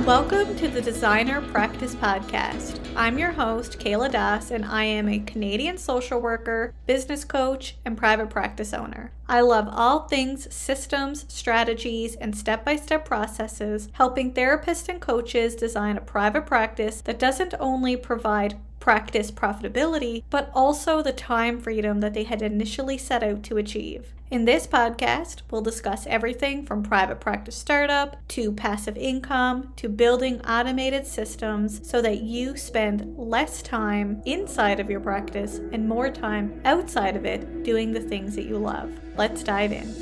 Welcome to the Designer Practice Podcast. I'm your host, Kayla Das, and I am a Canadian social worker, business coach, and private practice owner. I love all things systems, strategies, and step-by-step processes, helping therapists and coaches design a private practice that doesn't only provide practice profitability, but also the time freedom that they had initially set out to achieve. In this podcast, we'll discuss everything from private practice startup to passive income to building automated systems so that you spend less time inside of your practice and more time outside of it doing the things that you love. Let's dive in.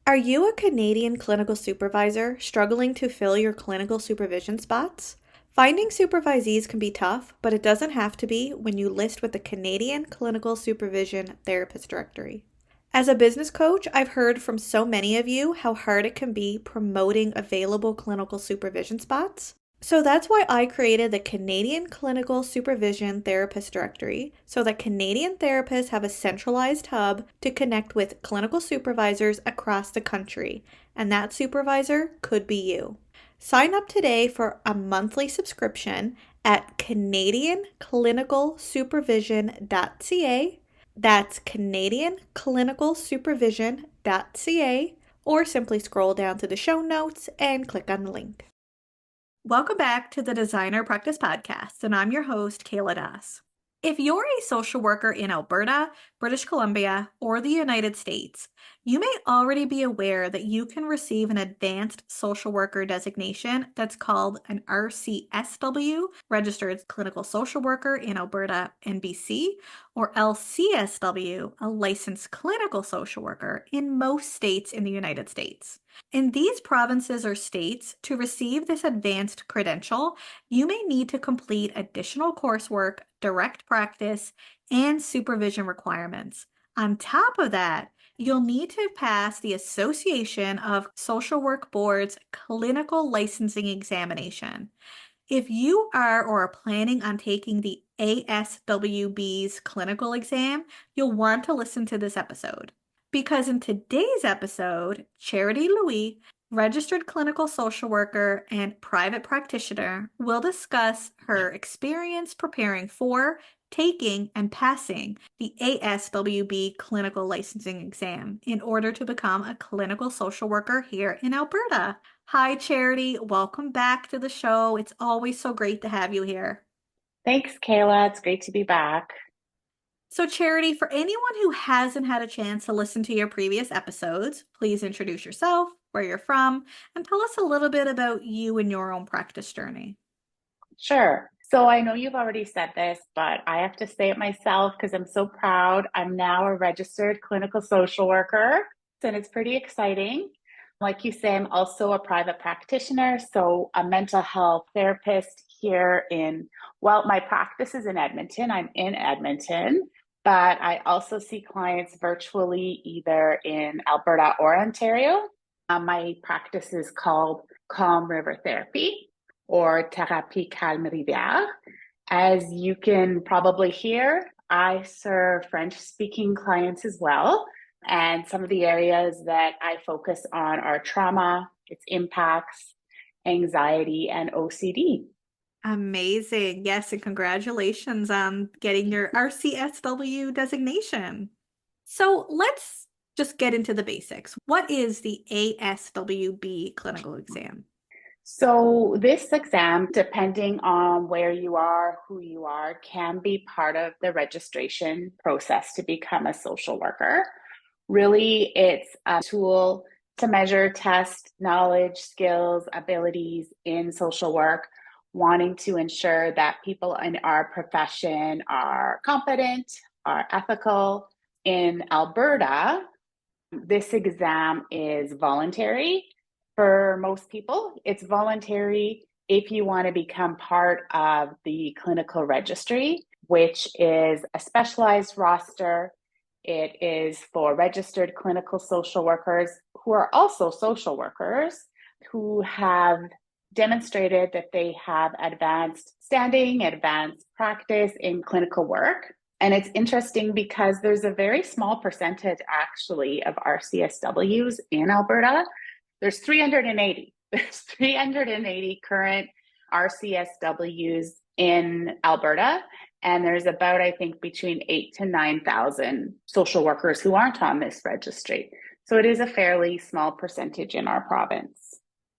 Are you a Canadian clinical supervisor struggling to fill your clinical supervision spots? Finding supervisees can be tough, but it doesn't have to be when you list with the Canadian Clinical Supervision Therapist Directory. As a business coach, I've heard from so many of you how hard it can be promoting available clinical supervision spots. So that's why I created the Canadian Clinical Supervision Therapist Directory so that Canadian therapists have a centralized hub to connect with clinical supervisors across the country, and that supervisor could be you. Sign up today for a monthly subscription at canadianclinicalsupervision.ca. That's canadianclinicalsupervision.ca, or simply scroll down to the show notes and click on the link. Welcome back to the Designer Practice Podcast, and I'm your host, Kayla Das. If you're a social worker in Alberta, British Columbia, or the United States, you may already be aware that you can receive an advanced social worker designation that's called an RCSW, Registered Clinical Social Worker in Alberta and BC, or LCSW, a Licensed Clinical Social Worker in most states in the United States. In these provinces or states, to receive this advanced credential, you may need to complete additional coursework, direct practice, and supervision requirements. On top of that, you'll need to pass the Association of Social Work Board's clinical licensing examination. If you are or are planning on taking the ASWB's clinical exam, you'll want to listen to this episode. Because in today's episode, Charity Louis, registered clinical social worker and private practitioner, will discuss her experience preparing for, taking, and passing the ASWB clinical licensing exam in order to become a clinical social worker here in Alberta. Hi, Charity. Welcome back to the show. It's always so great to have you here. Thanks, Kayla. It's great to be back. So, Charity, for anyone who hasn't had a chance to listen to your previous episodes, please introduce yourself, where you're from, and tell us a little bit about you and your own practice journey. Sure. So I know you've already said this, but I have to say it myself because I'm so proud. I'm now a registered clinical social worker, and it's pretty exciting. Like you say, I'm also a private practitioner, so a mental health therapist here my practice is in Edmonton. I'm in Edmonton, but I also see clients virtually either in Alberta or Ontario. My practice is called Calm River Therapy or Thérapie Calme Rivière. As you can probably hear, I serve French-speaking clients as well. And some of the areas that I focus on are trauma, its impacts, anxiety, and OCD. Amazing. Yes, and congratulations on getting your RCSW designation. So let's just get into the basics. What is the ASWB clinical exam? So this exam, depending on where you are, who you are, can be part of the registration process to become a social worker. Really, it's a tool to measure, test knowledge, skills, abilities in social work, wanting to ensure that people in our profession are competent, are ethical. In Alberta, this exam is voluntary for most people. It's voluntary if you want to become part of the clinical registry, which is a specialized roster. It is for registered clinical social workers who are also social workers who have demonstrated that they have advanced standing, advanced practice in clinical work. And it's interesting because there's a very small percentage actually of RCSWs in Alberta. There's 380. There's 380 current RCSWs in Alberta. And there's about, I think, between 8,000 to 9,000 social workers who aren't on this registry. So it is a fairly small percentage in our province.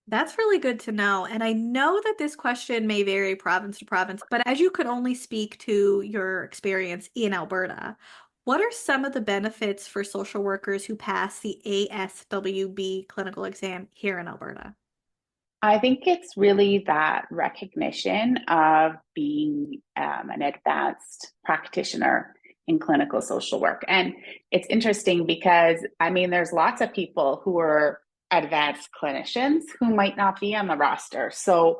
That's really good to know. And I know that this question may vary province to province, but as you could only speak to your experience in Alberta, what are some of the benefits for social workers who pass the ASWB clinical exam here in Alberta? I think it's really that recognition of being an advanced practitioner in clinical social work. And it's interesting because, I mean, there's lots of people who are advanced clinicians who might not be on the roster. So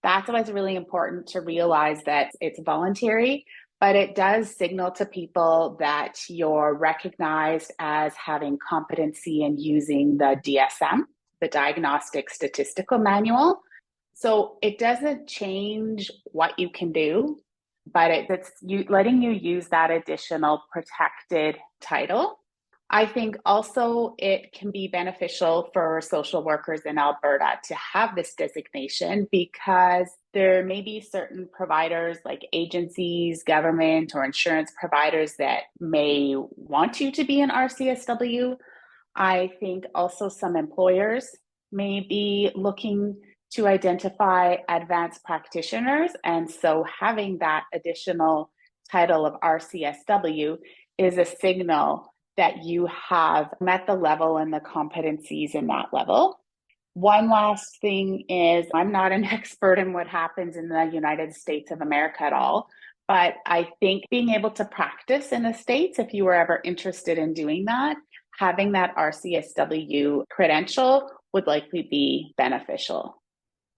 that's why it's really important to realize that it's voluntary, but it does signal to people that you're recognized as having competency in using the DSM, the Diagnostic Statistical Manual. So it doesn't change what you can do, but it's letting you use that additional protected title. I think also it can be beneficial for social workers in Alberta to have this designation because there may be certain providers like agencies, government, or insurance providers that may want you to be an RCSW. I think also some employers may be looking to identify advanced practitioners. And so having that additional title of RCSW is a signal that you have met the level and the competencies in that level. One last thing is I'm not an expert in what happens in the United States of America at all, but I think being able to practice in the States, if you were ever interested in doing that, having that RCSW credential would likely be beneficial.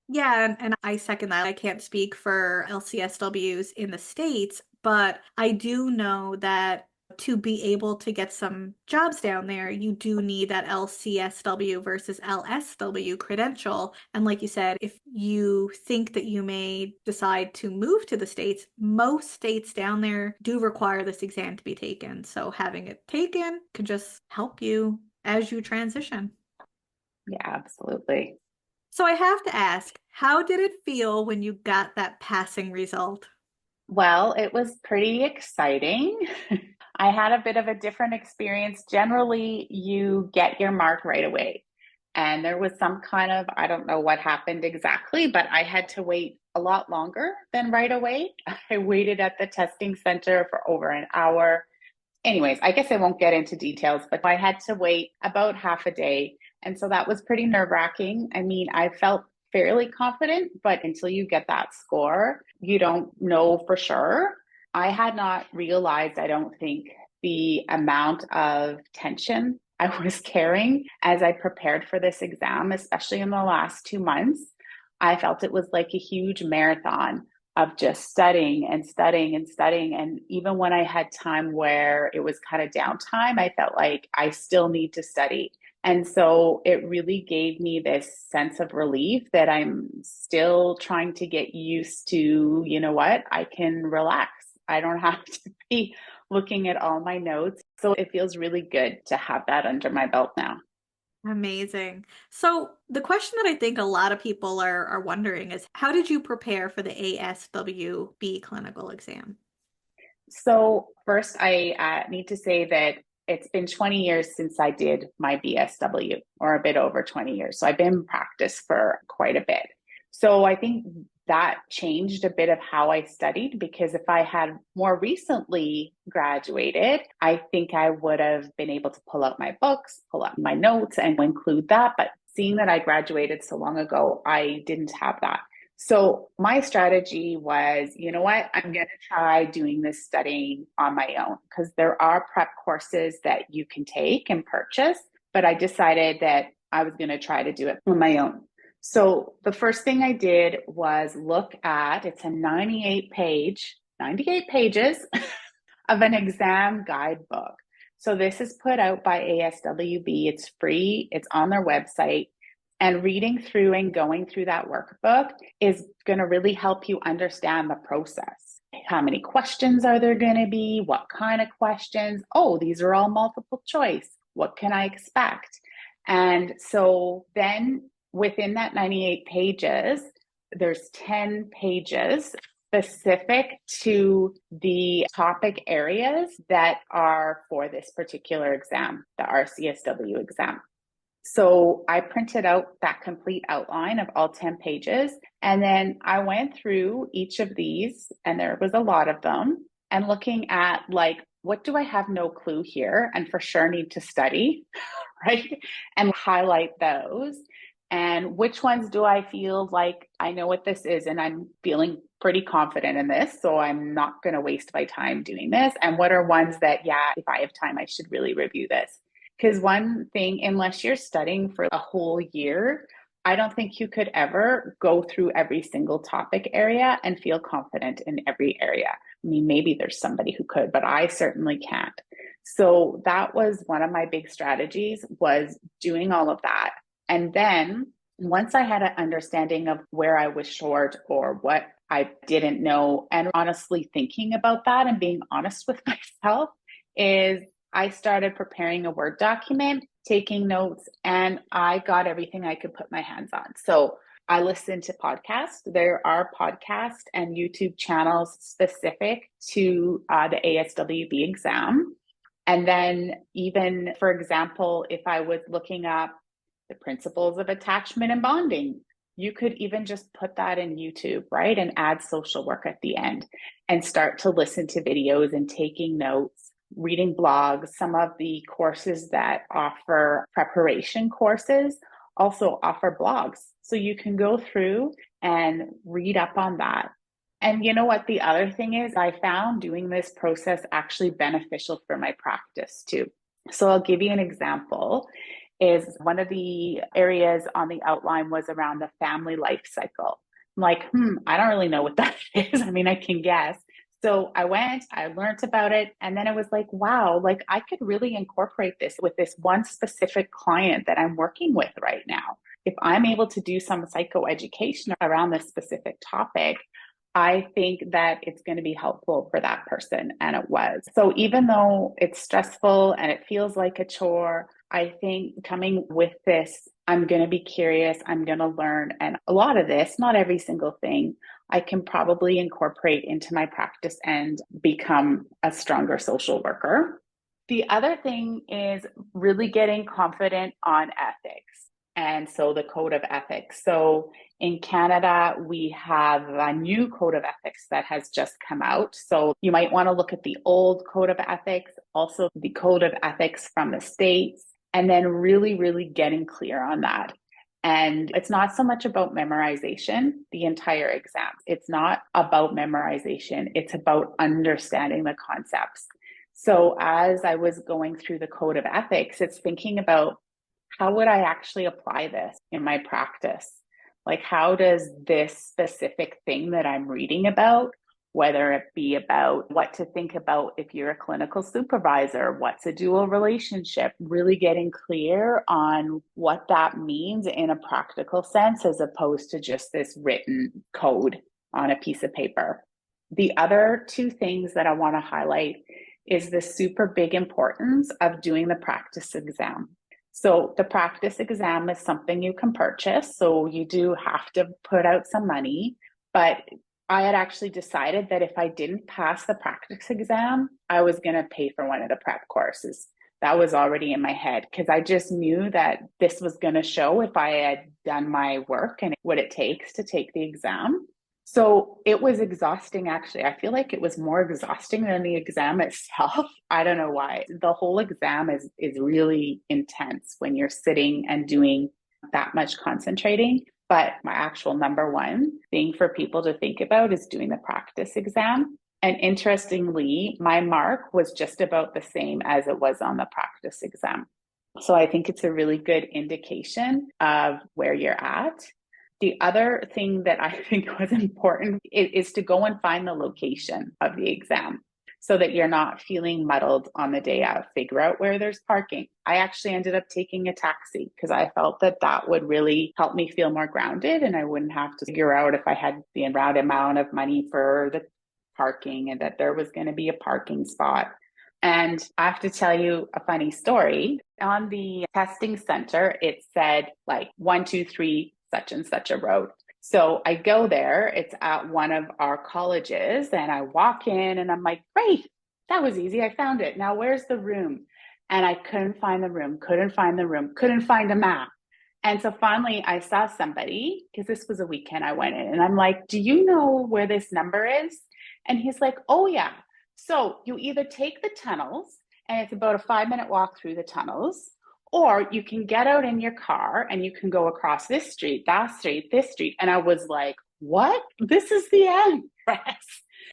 Yeah, and I second that. I can't speak for LCSWs in the States, but I do know that to be able to get some jobs down there, you do need that LCSW versus LSW credential. And like you said, if you think that you may decide to move to the States, most states down there do require this exam to be taken. So having it taken could just help you as you transition. Yeah, absolutely. So I have to ask, how did it feel when you got that passing result? Well, it was pretty exciting. I had a bit of a different experience. Generally, you get your mark right away. And there was some kind of, I don't know what happened exactly, but I had to wait a lot longer than right away. I waited at the testing center for over an hour. Anyways, I guess I won't get into details, but I had to wait about half a day. And so that was pretty nerve-wracking. I mean, I felt fairly confident, but until you get that score, you don't know for sure. I had not realized, I don't think, the amount of tension I was carrying as I prepared for this exam, especially in the last 2 months. I felt it was like a huge marathon of just studying and studying and studying. And even when I had time where it was kind of downtime, I felt like I still need to study. And so it really gave me this sense of relief that I'm still trying to get used to, you know what, I can relax. I don't have to be looking at all my notes. So it feels really good to have that under my belt now. Amazing. So the question that I think a lot of people are wondering is how did you prepare for the ASWB clinical exam? So, first, I need to say that it's been 20 years since I did my BSW, or a bit over 20 years. So, I've been in practice for quite a bit. So, I think that changed a bit of how I studied because if I had more recently graduated, I think I would have been able to pull out my books, pull out my notes, and include that. But seeing that I graduated so long ago, I didn't have that. So my strategy was, you know what, I'm going to try doing this studying on my own because there are prep courses that you can take and purchase, but I decided that I was going to try to do it on my own. So the first thing I did was look at, it's a 98 pages of an exam guidebook. So this is put out by ASWB. It's free. It's on their website. And reading through and going through that workbook is going to really help you understand the process. How many questions are there going to be? What kind of questions? Oh, these are all multiple choice. What can I expect? And so then within that 98 pages, there's 10 pages specific to the topic areas that are for this particular exam, the RCSW exam. So I printed out that complete outline of all 10 pages. And then I went through each of these, and there was a lot of them, and looking at like, what do I have no clue here and for sure need to study, right? And highlight those. And which ones do I feel like I know what this is and I'm feeling pretty confident in this, so I'm not going to waste my time doing this? And what are ones that, yeah, if I have time, I should really review this? Because one thing, unless you're studying for a whole year, I don't think you could ever go through every single topic area and feel confident in every area. I mean, maybe there's somebody who could, but I certainly can't. So that was one of my big strategies, was doing all of that. And then once I had an understanding of where I was short or what I didn't know, and honestly thinking about that and being honest with myself, is I started preparing a Word document, taking notes, and I got everything I could put my hands on. So I listened to podcasts. There are podcast and YouTube channels specific to the ASWB exam. And then even, for example, if I was looking up the principles of attachment and bonding, you could even just put that in YouTube, right? And add social work at the end and start to listen to videos and taking notes, reading blogs. Some of the courses that offer preparation courses also offer blogs. So you can go through and read up on that. And you know what? The other thing is, I found doing this process actually beneficial for my practice too. So I'll give you an example. Is one of the areas on the outline was around the family life cycle. I'm like, I don't really know what that is. I mean, I can guess. So I went, I learned about it, and then it was like, wow, like I could really incorporate this with this one specific client that I'm working with right now. If I'm able to do some psychoeducation around this specific topic, I think that it's going to be helpful for that person. And it was. So even though it's stressful and it feels like a chore, I think coming with this, I'm going to be curious, I'm going to learn. And a lot of this, not every single thing, I can probably incorporate into my practice and become a stronger social worker. The other thing is really getting confident on ethics. And so the code of ethics. So in Canada, we have a new code of ethics that has just come out. So you might want to look at the old code of ethics, also the code of ethics from the States, and then really, really getting clear on that. And it's not so much about memorization, the entire exam. It's not about memorization. It's about understanding the concepts. So as I was going through the code of ethics, it's thinking about, how would I actually apply this in my practice? Like, how does this specific thing that I'm reading about, whether it be about what to think about if you're a clinical supervisor, what's a dual relationship, really getting clear on what that means in a practical sense, as opposed to just this written code on a piece of paper. The other two things that I want to highlight is the super big importance of doing the practice exam. So the practice exam is something you can purchase. So you do have to put out some money, but I had actually decided that if I didn't pass the practice exam, I was going to pay for one of the prep courses. That was already in my head because I just knew that this was going to show if I had done my work and what it takes to take the exam. So it was exhausting, actually. I feel like it was more exhausting than the exam itself. I don't know why. The whole exam is really intense when you're sitting and doing that much concentrating. But my actual number one thing for people to think about is doing the practice exam. And interestingly, my mark was just about the same as it was on the practice exam. So I think it's a really good indication of where you're at. The other thing that I think was important is to go and find the location of the exam. so that you're not feeling muddled on the day of. Figure out where there's parking. I actually ended up taking a taxi because I felt that that would really help me feel more grounded, and I wouldn't have to figure out if I had the right amount of money for the parking and that there was going to be a parking spot. And I have to tell you a funny story. On the testing center, it said like 123 such and such a road. So I go there, it's at one of our colleges, and I walk in and I'm like, great, that was easy. I found it. Now where's the room? And I couldn't find the room, couldn't find the room, couldn't find a map. And so finally I saw somebody, because this was a weekend, I went in and I'm like, do you know where this number is? And he's like, oh yeah. So you either take the tunnels, and it's about a 5-minute walk through the tunnels, or you can get out in your car and you can go across this street, that street, this street. And I was like, what? This is the address.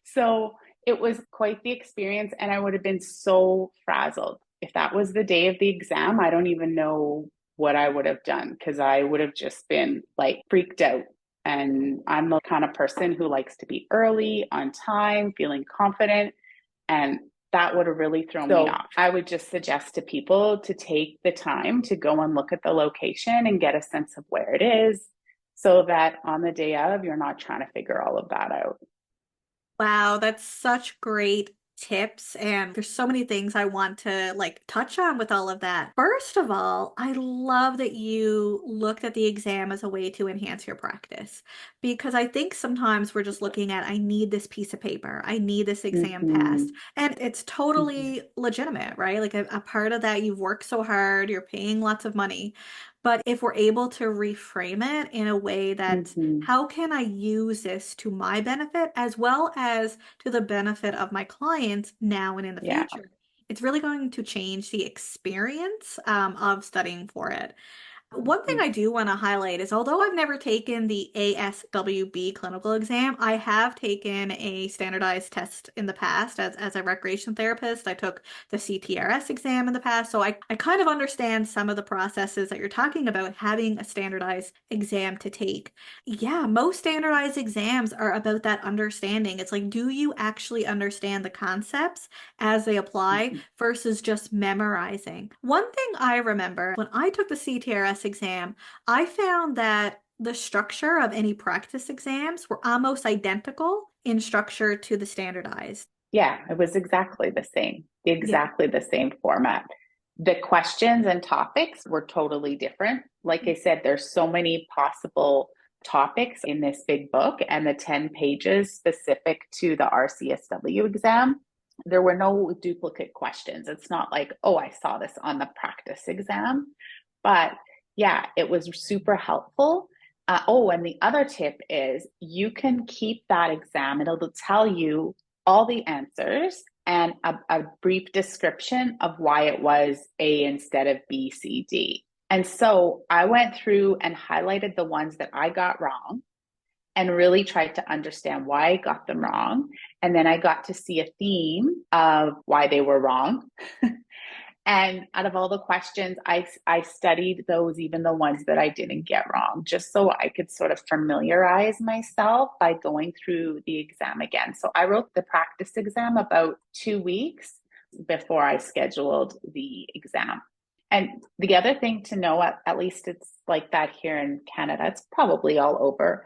So it was quite the experience. And I would have been so frazzled. If that was the day of the exam, I don't even know what I would have done, because I would have just been like freaked out. And I'm the kind of person who likes to be early, on time, feeling confident. And that would have really thrown me off. I would just suggest to people to take the time to go and look at the location and get a sense of where it is, so that on the day of, you're not trying to figure all of that out. Wow, that's such great tips, and there's so many things I want to like touch on with all of that. First of all, I love that you looked at the exam as a way to enhance your practice, because I think sometimes we're just looking at, I need this piece of paper, I need this exam passed, and it's totally legitimate, right? Like a part of that, you've worked so hard, you're paying lots of money. But if we're able to reframe it in a way that, how can I use this to my benefit as well as to the benefit of my clients now and in the Yeah. future? It's really going to change the experience of studying for it. One thing I do want to highlight is, although I've never taken the ASWB clinical exam, I have taken a standardized test in the past as a recreation therapist. I took the CTRS exam in the past, so I kind of understand some of the processes that you're talking about having a standardized exam to take. Yeah, most standardized exams are about that understanding. It's like, do you actually understand the concepts as they apply versus just memorizing? One thing I remember when I took the CTRS exam, I found that the structure of any practice exams were almost identical in structure to the standardized. Yeah, it was exactly the same, Yeah. exactly the same format. The questions and topics were totally different. Like I said, there's so many possible topics in this big book, and the 10 pages specific to the RCSW exam, there were no duplicate questions. It's not like, oh, I saw this on the practice exam. But yeah, it was super helpful. Oh, and the other tip is you can keep that exam, and it'll tell you all the answers and a brief description of why it was A instead of B, C, D. And so I went through and highlighted the ones that I got wrong and really tried to understand why I got them wrong. And then I got to see a theme of why they were wrong. And out of all the questions, I studied those, even the ones that I didn't get wrong, just so I could sort of familiarize myself by going through the exam again. So I wrote the practice exam about 2 weeks before I scheduled the exam. And the other thing to know, at least it's like that here in Canada, it's probably all over,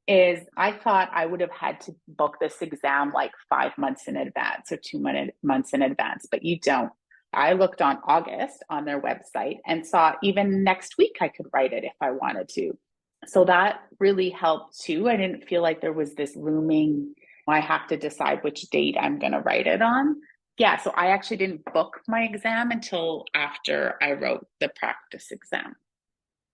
is I thought I would have had to book this exam like 5 months in advance or 2 months in advance, but you don't. I looked on August on their website and saw even next week I could write it if I wanted to. So that really helped too. I didn't feel like there was this looming, I have to decide which date I'm going to write it on. Yeah, so I actually didn't book my exam until after I wrote the practice exam.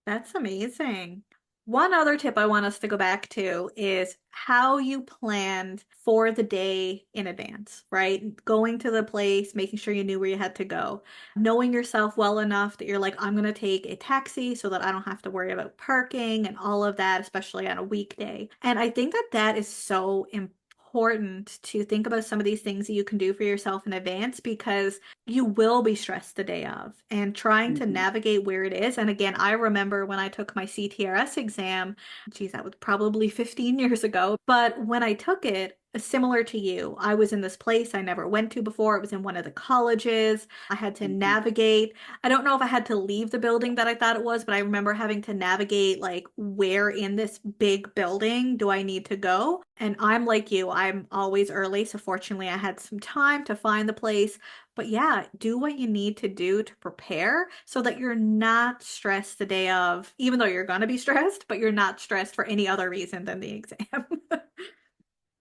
That's amazing. One other tip I want us to go back to is how you planned for the day in advance, right? Going to the place, making sure you knew where you had to go, knowing yourself well enough that you're like, I'm going to take a taxi so that I don't have to worry about parking and all of that, especially on a weekday. And I think that that is so important to think about some of these things that you can do for yourself in advance, because you will be stressed the day of and trying to navigate where it is. And again, I remember when I took my CTRS exam, geez, that was probably 15 years ago. But when I took it, similar to you. I was in this place I never went to before. It was in one of the colleges. I had to Mhm. navigate. I don't know if I had to leave the building that I thought it was, but I remember having to navigate like where in this big building do I need to go? And I'm like you, I'm always early, so fortunately I had some time to find the place. But yeah, do what you need to do to prepare so that you're not stressed the day of, even though you're going to be stressed, but you're not stressed for any other reason than the exam.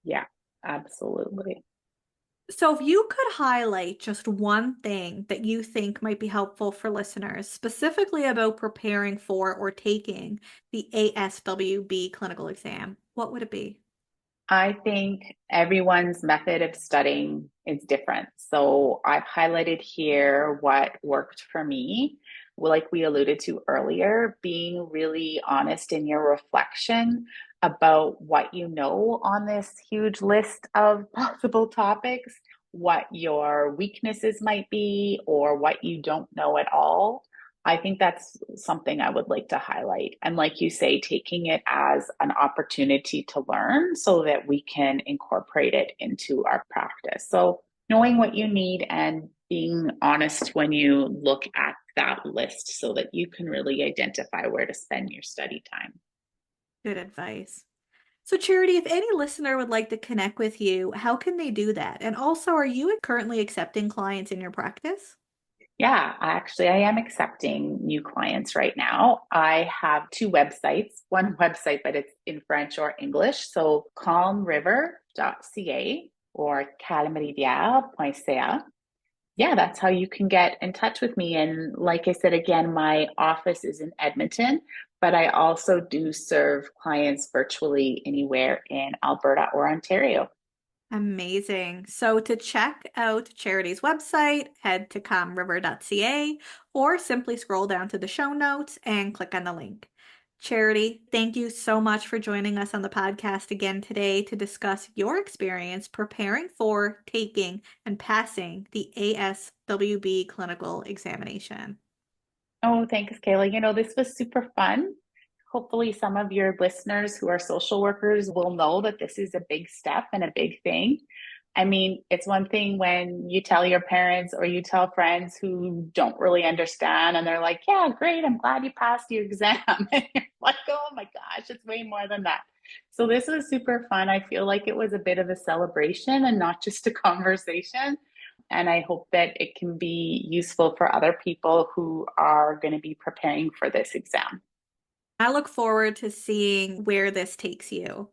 Yeah, absolutely. So, if you could highlight just one thing that you think might be helpful for listeners, specifically about preparing for or taking the ASWB clinical exam, what would it be? I think everyone's method of studying is different. So I've highlighted here what worked for me. Well, like we alluded to earlier, being really honest in your reflection about what you know on this huge list of possible topics, what your weaknesses might be, or what you don't know at all. I think that's something I would like to highlight. And like you say, taking it as an opportunity to learn so that we can incorporate it into our practice. So, knowing what you need and being honest when you look at that list so that you can really identify where to spend your study time. Good advice. So, Charity, if any listener would like to connect with you, how can they do that? And also, are you currently accepting clients in your practice? Yeah, I am accepting new clients right now. I have two websites, one website, but it's in French or English. So calmriver.ca or calmrivière.ca. Yeah, that's how you can get in touch with me. And like I said, again, my office is in Edmonton, but I also do serve clients virtually anywhere in Alberta or Ontario. Amazing. So to check out Charity's website, head to calmriver.ca or simply scroll down to the show notes and click on the link. Charity, thank you so much for joining us on the podcast again today to discuss your experience preparing for, taking, and passing the ASWB clinical examination. Oh, thanks, Kayla. This was super fun. Hopefully, some of your listeners who are social workers will know that this is a big step and a big thing. I mean, it's one thing when you tell your parents or you tell friends who don't really understand, and they're like, yeah, great, I'm glad you passed your exam. And you're like, oh my gosh, it's way more than that. So, this was super fun. I feel like it was a bit of a celebration and not just a conversation. And I hope that it can be useful for other people who are going to be preparing for this exam. I look forward to seeing where this takes you.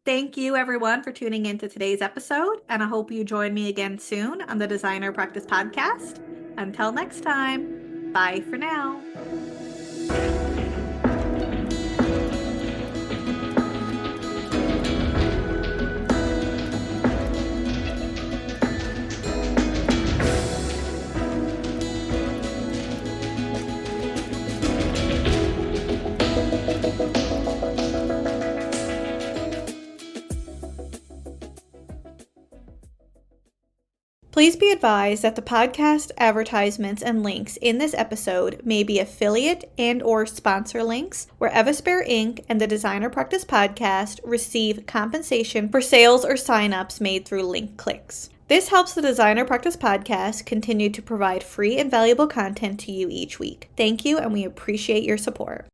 Thank you, everyone, for tuning in to today's episode, and I hope you join me again soon on the Designer Practice Podcast. Until next time, bye for now. Please be advised that the podcast advertisements and links in this episode may be affiliate and or sponsor links where Evaspare Inc. and the Designer Practice Podcast receive compensation for sales or signups made through link clicks. This helps the Designer Practice Podcast continue to provide free and valuable content to you each week. Thank you, and we appreciate your support.